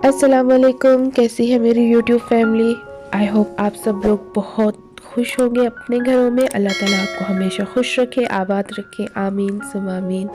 अस्सलाम वालेकुम, कैसी है मेरी यूट्यूब फैमिली। आई होप आप सब लोग बहुत खुश होंगे अपने घरों में। अल्लाह ताला आपको हमेशा खुश रखे, आबाद रखे, आमीन सुम आमीन।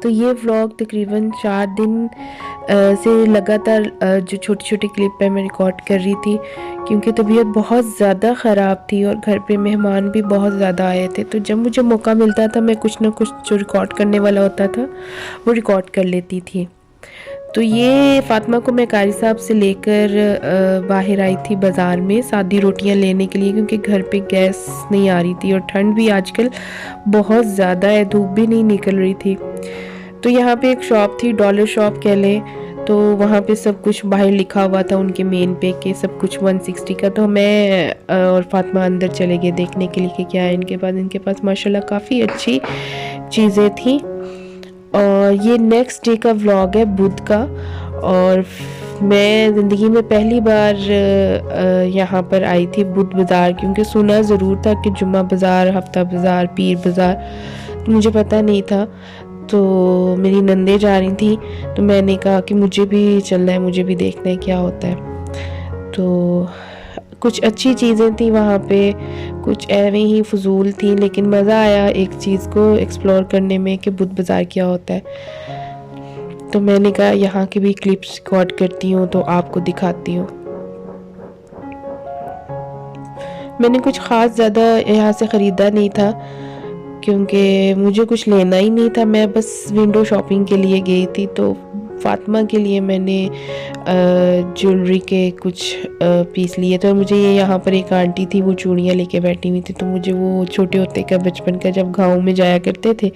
तो ये व्लॉग तकरीबन 4 दिन से लगातार जो छोटी छोटी क्लिप है मैं रिकॉर्ड कर रही थी, क्योंकि तबीयत बहुत ज़्यादा ख़राब थी और घर पे मेहमान भी बहुत ज़्यादा आए थे। तो जब मुझे मौका मिलता था मैं कुछ ना कुछ जो रिकॉर्ड करने वाला होता था वो रिकॉर्ड कर लेती थी। तो ये फ़ातिमा को मैं कारी साहब से लेकर बाहर आई थी बाज़ार में सादी रोटियां लेने के लिए, क्योंकि घर पे गैस नहीं आ रही थी और ठंड भी आजकल बहुत ज़्यादा है, धूप भी नहीं निकल रही थी। तो यहाँ पे एक शॉप थी, डॉलर शॉप कह लें, तो वहाँ पे सब कुछ बाहर लिखा हुआ था उनके मेन पे के सब कुछ 160 का। तो मैं और फातिमा अंदर चले गए देखने के लिए कि क्या है इनके पास माशाल्लाह काफ़ी अच्छी चीज़ें थी। और ये नेक्स्ट डे का व्लॉग है बुध का, और मैं ज़िंदगी में पहली बार यहाँ पर आई थी बुध बाज़ार, क्योंकि सुना ज़रूर था कि जुम्मा बाज़ार, हफ्ता बाज़ार, पीर बाज़ार, तो मुझे पता नहीं था। तो मेरी नंदे जा रही थी तो मैंने कहा कि मुझे भी चलना है, मुझे भी देखना है क्या होता है। तो कुछ अच्छी चीज़ें थी वहाँ पे, कुछ एवं ही फजूल थी, लेकिन मज़ा आया एक चीज़ को एक्सप्लोर करने में कि बुध बाज़ार क्या होता है। तो मैंने कहा यहाँ की भी क्लिप्स रिकॉर्ड करती हूँ तो आपको दिखाती हूँ। मैंने कुछ ख़ास ज़्यादा यहाँ से ख़रीदा नहीं था, क्योंकि मुझे कुछ लेना ही नहीं था, मैं बस विंडो शॉपिंग के लिए गई थी। तो फातिमा के लिए मैंने ज्वेलरी के कुछ पीस लिए थे, और मुझे ये यहाँ पर एक आंटी थी वो चूड़ियाँ लेके बैठी हुई थी। तो मुझे वो छोटे होते का बचपन का, जब गाँव में जाया करते थे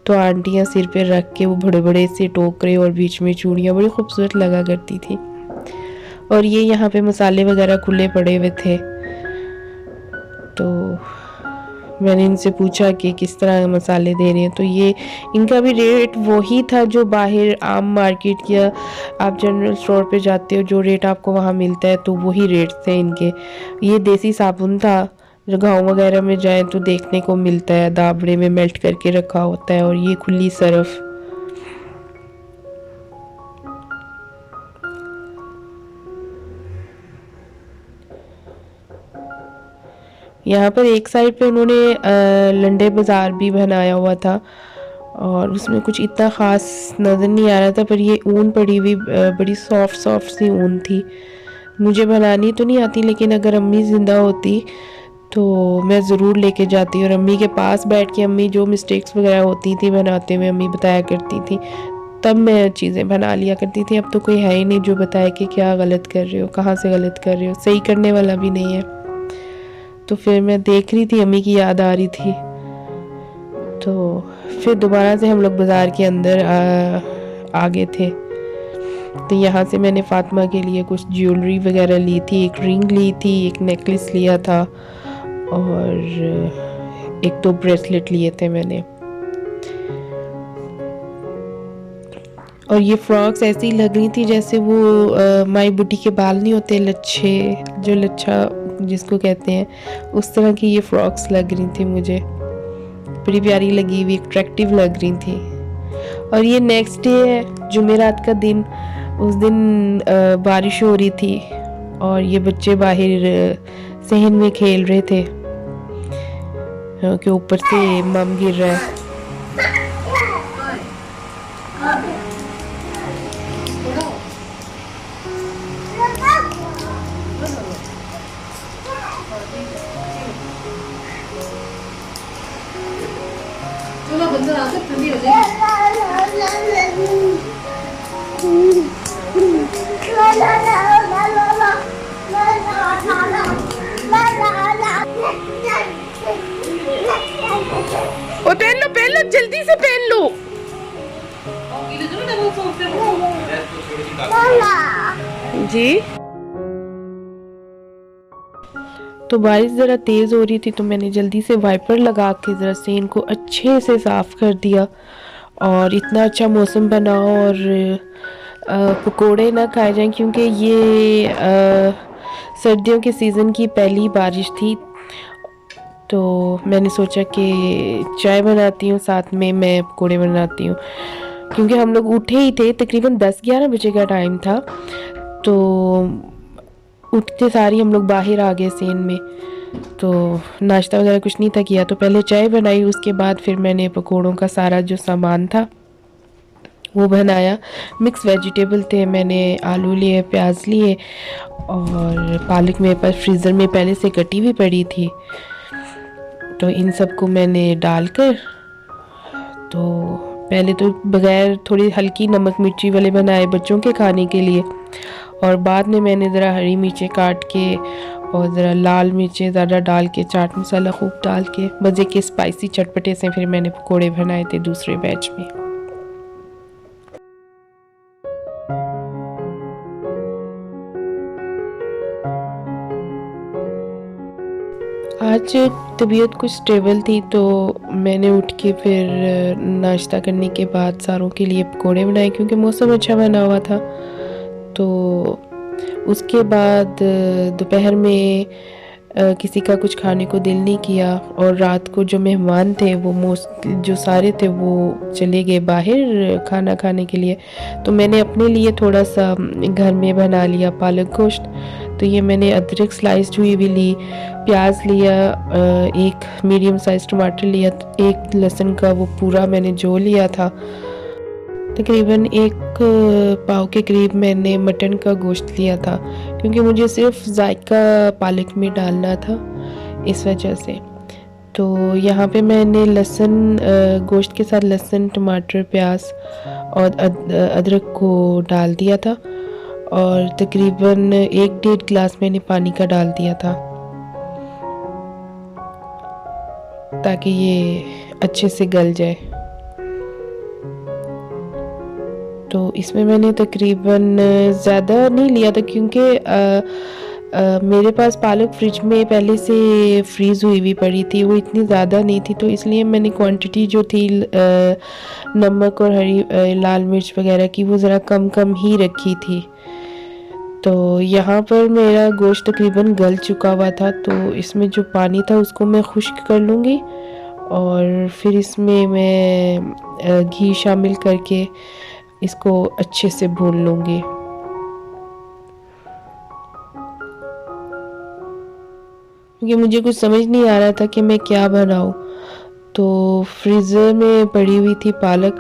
तो आंटियाँ सिर पे रख के वो बड़े बड़े से टोकरे और बीच में चूड़ियाँ बड़ी खूबसूरत लगा करती थी। और ये यहाँ पे मसाले वगैरह खुले पड़े हुए थे, तो मैंने इनसे पूछा कि किस तरह मसाले दे रहे हैं। तो ये इनका भी रेट वही था जो बाहर आम मार्केट या आप जनरल स्टोर पे जाते हो, जो रेट आपको वहाँ मिलता है तो वही रेट थे इनके। ये देसी साबुन था, जो गाँव वगैरह में जाए तो देखने को मिलता है, दाबड़े में मेल्ट करके रखा होता है। और ये खुली सरफ, यहाँ पर एक साइड पे उन्होंने लंडे बाज़ार भी बनाया हुआ था, और उसमें कुछ इतना ख़ास नज़र नहीं आ रहा था, पर ये ऊन पड़ी हुई बड़ी सॉफ्ट सॉफ्ट सी ऊन थी। मुझे बनानी तो नहीं आती, लेकिन अगर अम्मी ज़िंदा होती तो मैं ज़रूर लेके जाती, और अम्मी के पास बैठ के अम्मी जो मिस्टेक्स वगैरह होती थी बनाते हुए अम्मी बताया करती थी, तब मैं चीज़ें बना लिया करती थी। अब तो कोई है ही नहीं जो बताए कि क्या गलत कर रहे हो, कहाँ से गलत कर रहे हो, सही करने वाला भी नहीं है। तो फिर मैं देख रही थी, अम्मी की याद आ रही थी, तो फिर दोबारा से हम लोग बाज़ार के अंदर आ गए थे। तो यहाँ से मैंने फातिमा के लिए कुछ ज्वेलरी वगैरह ली थी, एक रिंग ली थी, एक नेकलेस लिया था, और एक दो ब्रेसलेट लिए थे मैंने। और ये फ्रॉक्स ऐसी लग रही थी जैसे वो माई बुटी के बाल नहीं होते लच्छे, जो लच्छा जिसको कहते हैं, उस तरह की ये फ्रॉक्स लग रही थी मुझे, बड़ी प्यारी लगी हुई, अट्रैक्टिव लग रही थी। और ये नेक्स्ट डे है, जुमेरात का दिन। उस दिन बारिश हो रही थी और ये बच्चे बाहर सहन में खेल रहे थे कि ऊपर से मम गिर रहा है। चलो बंदर आकर ठंडी हो जाएगी। ओ पहन लो जल्दी से पहन लो। जी, तो बारिश ज़रा तेज़ हो रही थी तो मैंने जल्दी से वाइपर लगा के ज़रा सेन को अच्छे से साफ़ कर दिया। और इतना अच्छा मौसम बना, और पकोड़े ना खाए जाएं, क्योंकि ये सर्दियों के सीज़न की पहली बारिश थी। तो मैंने सोचा कि चाय बनाती हूँ, साथ में मैं पकोड़े बनाती हूँ। क्योंकि हम लोग उठे ही थे, तकरीबन 10-11 बजे का टाइम था। तो उठते सारी हम लोग बाहर आ गए सीन में। तो नाश्ता वगैरह कुछ नहीं था किया, तो पहले चाय बनाई, उसके बाद फिर मैंने पकोड़ों का सारा जो सामान था वो बनाया। मिक्स वेजिटेबल थे, मैंने आलू लिए, प्याज लिए, और पालक मेरे पास फ्रीज़र में पहले से कटी हुई पड़ी थी। तो इन सबको मैंने डालकर, तो पहले तो बगैर थोड़ी हल्की नमक मिर्ची वाले बनाए बच्चों के खाने के लिए, और बाद में मैंने ज़रा हरी मिर्चें काट के और ज़रा लाल मिर्चें ज़्यादा डाल के, चाट मसाला खूब डाल के, मज़े के स्पाइसी चटपटे से फिर मैंने पकोड़े बनाए थे दूसरे बैच में। आज तबीयत कुछ स्टेबल थी, तो मैंने उठ के फिर नाश्ता करने के बाद सारों के लिए पकोड़े बनाए, क्योंकि मौसम अच्छा बना हुआ था। तो उसके बाद दोपहर में किसी का कुछ खाने को दिल नहीं किया, और रात को जो मेहमान थे वो मोस्ट जो सारे थे वो चले गए बाहर खाना खाने के लिए। तो मैंने अपने लिए थोड़ा सा घर में बना लिया पालक गोश्त। तो ये मैंने अदरक स्लाइस्ड हुई भी ली, प्याज लिया, एक मीडियम साइज टमाटर लिया, एक लहसुन का वो पूरा मैंने जो लिया था। तकरीबन एक पाव के करीब मैंने मटन का गोश्त लिया था, क्योंकि मुझे सिर्फ जायका पालक में डालना था, इस वजह से। तो यहाँ पे मैंने लहसुन, गोश्त के साथ लहसुन, टमाटर, प्याज और अदरक को डाल दिया था, और तकरीबन 1-1.5 गिलास मैंने पानी का डाल दिया था, ताकि ये अच्छे से गल जाए। तो इसमें मैंने तकरीबन ज़्यादा नहीं लिया था, क्योंकि मेरे पास पालक फ्रिज में पहले से फ्रीज़ हुई पड़ी थी, वो इतनी ज़्यादा नहीं थी, तो इसलिए मैंने क्वांटिटी जो थी नमक और हरी लाल मिर्च वगैरह की वो ज़रा कम कम ही रखी थी। तो यहाँ पर मेरा गोश्त तकरीबन गल चुका हुआ था, तो इसमें जो पानी था उसको मैं खुश्क कर लूँगी, और फिर इसमें मैं घी शामिल करके इसको अच्छे से भून लूँगी। क्योंकि मुझे कुछ समझ नहीं आ रहा था कि मैं क्या बनाऊँ, तो फ्रीज़र में पड़ी हुई थी पालक,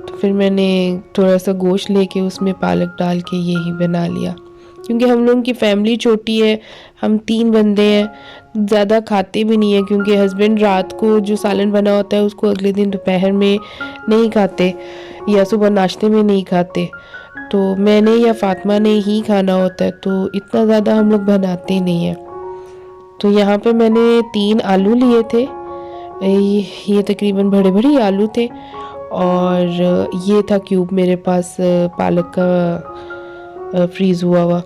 तो फिर मैंने थोड़ा सा गोश्त लेके उसमें पालक डाल के यही बना लिया। क्योंकि हम लोगों की फैमिली छोटी है, हम 3 बंदे हैं, ज़्यादा खाते भी नहीं है, क्योंकि हस्बैंड रात को जो सालन बना होता है उसको अगले दिन दोपहर में नहीं खाते, या सुबह नाश्ते में नहीं खाते। तो मैंने या फातिमा ने ही खाना होता है, तो इतना ज़्यादा हम लोग बनाते नहीं हैं। तो यहाँ पे मैंने 3 आलू लिए थे, ये तकरीबन बड़े बड़े आलू थे, और ये था क्यूब मेरे पास पालक का फ्रीज़ हुआ हुआ।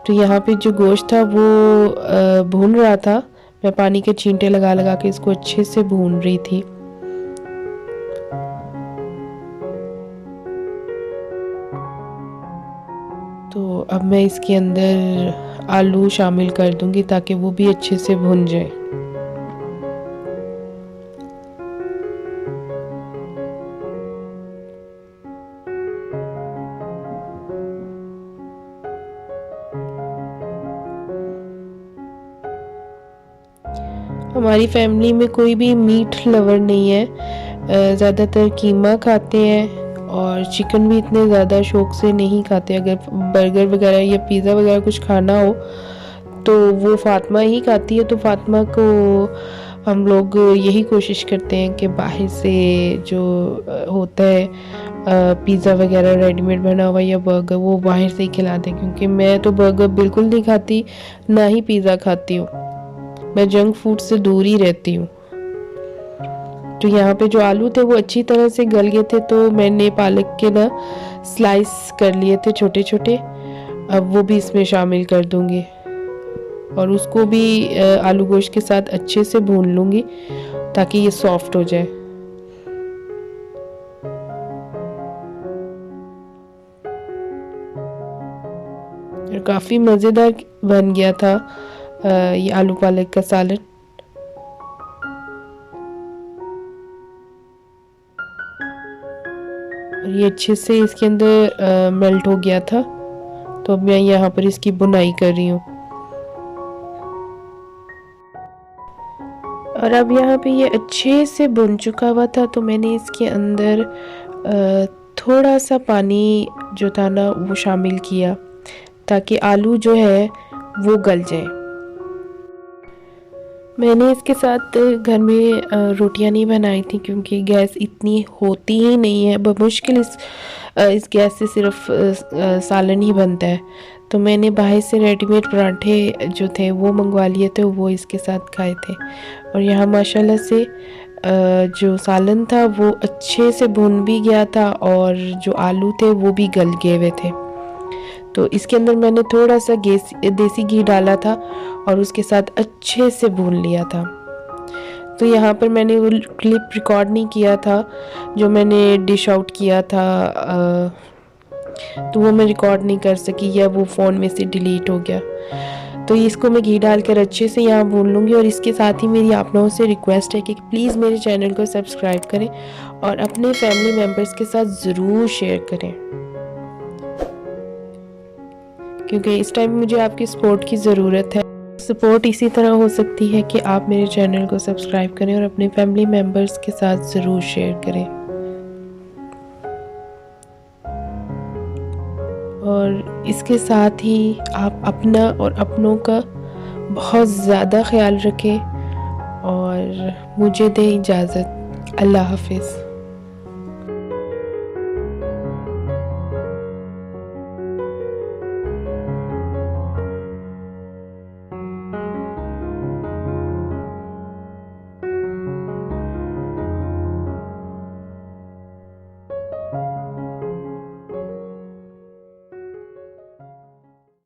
तो यहाँ पे जो गोश्त था वो भून रहा था, मैं पानी के छींटे लगा लगा के इसको अच्छे से भून रही थी। तो अब मैं इसके अंदर आलू शामिल कर दूंगी, ताकि वो भी अच्छे से भुन जाए। हमारी फैमिली में कोई भी मीट लवर नहीं है, ज़्यादातर कीमा खाते हैं, और चिकन भी इतने ज़्यादा शौक से नहीं खाते। अगर बर्गर वगैरह या पिज़्ज़ा वगैरह कुछ खाना हो तो वो फातिमा ही खाती है। तो फातिमा को हम लोग यही कोशिश करते हैं कि बाहर से जो होता है पिज़्ज़ा वगैरह रेडीमेड बना हुआ या बर्गर, वो बाहर से ही खिला दें, क्योंकि मैं तो बर्गर बिल्कुल नहीं खाती, ना ही पिज़्ज़ा खाती हूँ। मैं जंक फूड से दूर ही रहती हूँ। तो यहाँ पे जो आलू थे वो अच्छी तरह से गल गए थे, तो मैंने पालक के ना स्लाइस कर लिए थे छोटे छोटे। अब वो भी इसमें शामिल कर दूंगी, और उसको भी आलू गोश्त के साथ अच्छे से भून लूँगी, ताकि ये सॉफ्ट हो जाए। और काफ़ी मज़ेदार बन गया था ये आलू पालक का सालन। और ये अच्छे से इसके अंदर मेल्ट हो गया था। तो अब मैं यहाँ पर इसकी बुनाई कर रही हूँ। और अब यहाँ पे ये अच्छे से बुन चुका हुआ था, तो मैंने इसके अंदर थोड़ा सा पानी जो था ना वो शामिल किया ताकि आलू जो है वो गल जाए। मैंने इसके साथ घर में रोटियां नहीं बनाई थी क्योंकि गैस इतनी होती ही नहीं है, बमुश्किल इस गैस से सिर्फ सालन ही बनता है। तो मैंने बाहर से रेडीमेड पराठे जो थे वो मंगवा लिए थे, वो इसके साथ खाए थे। और यहाँ माशाल्लाह से जो सालन था वो अच्छे से भुन भी गया था और जो आलू थे वो भी गल गए हुए थे। तो इसके अंदर मैंने थोड़ा सा देसी घी डाला था और उसके साथ अच्छे से भून लिया था। तो यहाँ पर मैंने वो क्लिप रिकॉर्ड नहीं किया था जो मैंने डिश आउट किया था, तो वो मैं रिकॉर्ड नहीं कर सकी या वो फ़ोन में से डिलीट हो गया। तो इसको मैं घी डालकर अच्छे से यहाँ भून लूँगी। और इसके साथ ही मेरी आप लोगों से रिक्वेस्ट है कि प्लीज़ मेरे चैनल को सब्सक्राइब करें और अपने फैमिली मेम्बर्स के साथ ज़रूर शेयर करें, क्योंकि इस टाइम मुझे आपकी सपोर्ट की ज़रूरत है। सपोर्ट इसी तरह हो सकती है कि आप मेरे चैनल को सब्सक्राइब करें और अपने फैमिली मेम्बर्स के साथ ज़रूर शेयर करें। और इसके साथ ही आप अपना और अपनों का बहुत ज़्यादा ख्याल रखें और मुझे दें इजाज़त। अल्लाह हाफिज़।